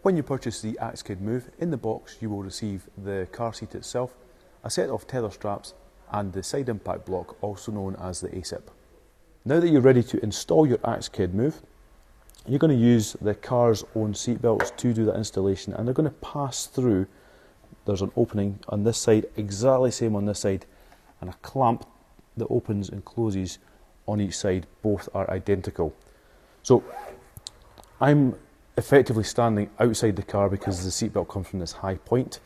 When you purchase the Axkid Move, in the box you will receive the car seat itself, a set of tether straps and the side impact block, also known as the ASIP. Now that you're ready to install your Axkid Move, you're going to use the car's own seat belts to do that installation, and they're going to pass through. There's an opening on this side, exactly same on this side, and a clamp that opens and closes on each side. Both are identical. So I'm effectively standing outside the car because the seatbelt comes from this high point,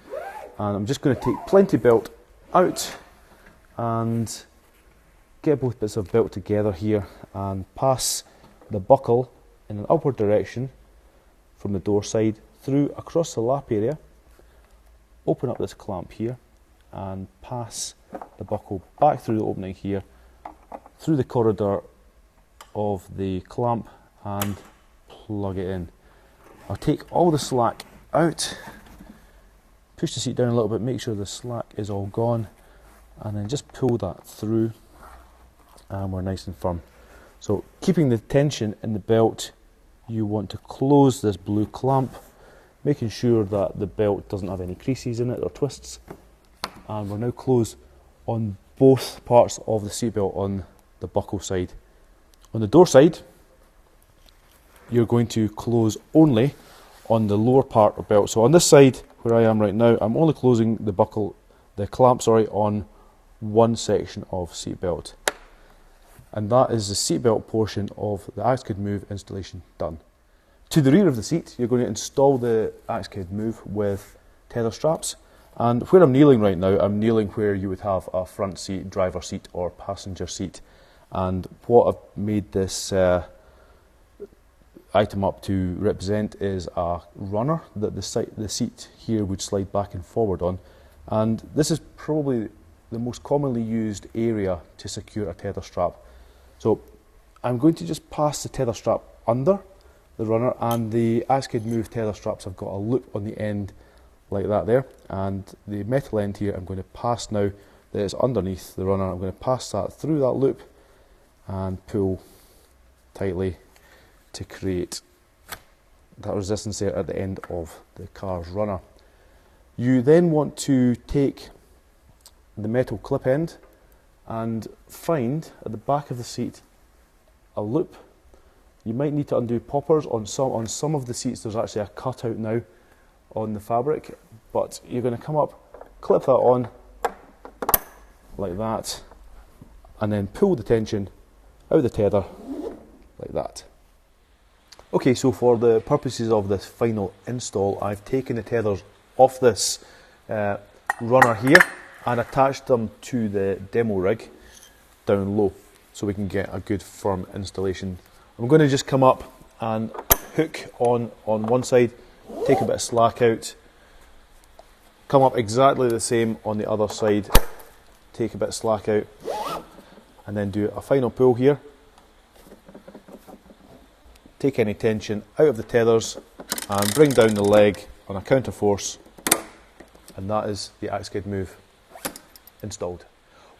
and I'm just going to take plenty belt out and get both bits of belt together here and pass the buckle in an upward direction from the door side through across the lap area, open up this clamp here and pass the buckle back through the opening here, through the corridor of the clamp, and plug it in. I'll take all the slack out, push the seat down a little bit, make sure the slack is all gone, and then just pull that through and we're nice and firm. So keeping the tension in the belt, you want to close this blue clamp, making sure that the belt doesn't have any creases in it or twists. And we're now closed on both parts of the seatbelt on the buckle side. On the door side, you're going to close only on the lower part of belt. So on this side, where I am right now, I'm only closing the clamp, on one section of seatbelt. And that is the seatbelt portion of the Axkid Move installation done. To the rear of the seat, you're going to install the Axkid Move with tether straps. And where I'm kneeling right now, I'm kneeling where you would have a front seat, driver seat or passenger seat. And what I've made this item up to represent is a runner that the seat here would slide back and forward on. And this is probably the most commonly used area to secure a tether strap. So I'm going to just pass the tether strap under the runner, and the Axkid Move tether straps have got a loop on the end like that there, and the metal end here I'm going to pass now that is underneath the runner. I'm going to pass that through that loop and pull tightly to create that resistance there at the end of the car's runner. You then want to take the metal clip end and find at the back of the seat a loop. You might need to undo poppers on some of the seats. There's actually a cutout now on the fabric, but you're going to come up, clip that on like that, and then pull the tension out of the tether like that. Okay, so for the purposes of this final install, I've taken the tethers off this runner here and attached them to the demo rig down low so we can get a good firm installation. I'm going to just come up and hook on one side, take a bit of slack out, come up exactly the same on the other side, take a bit of slack out, and then do a final pull here. Take any tension out of the tethers and bring down the leg on a counter force, and that is the Axkid Move installed.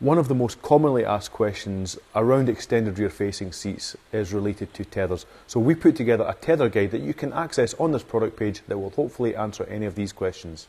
One of the most commonly asked questions around extended rear facing seats is related to tethers. So we put together a tether guide that you can access on this product page that will hopefully answer any of these questions.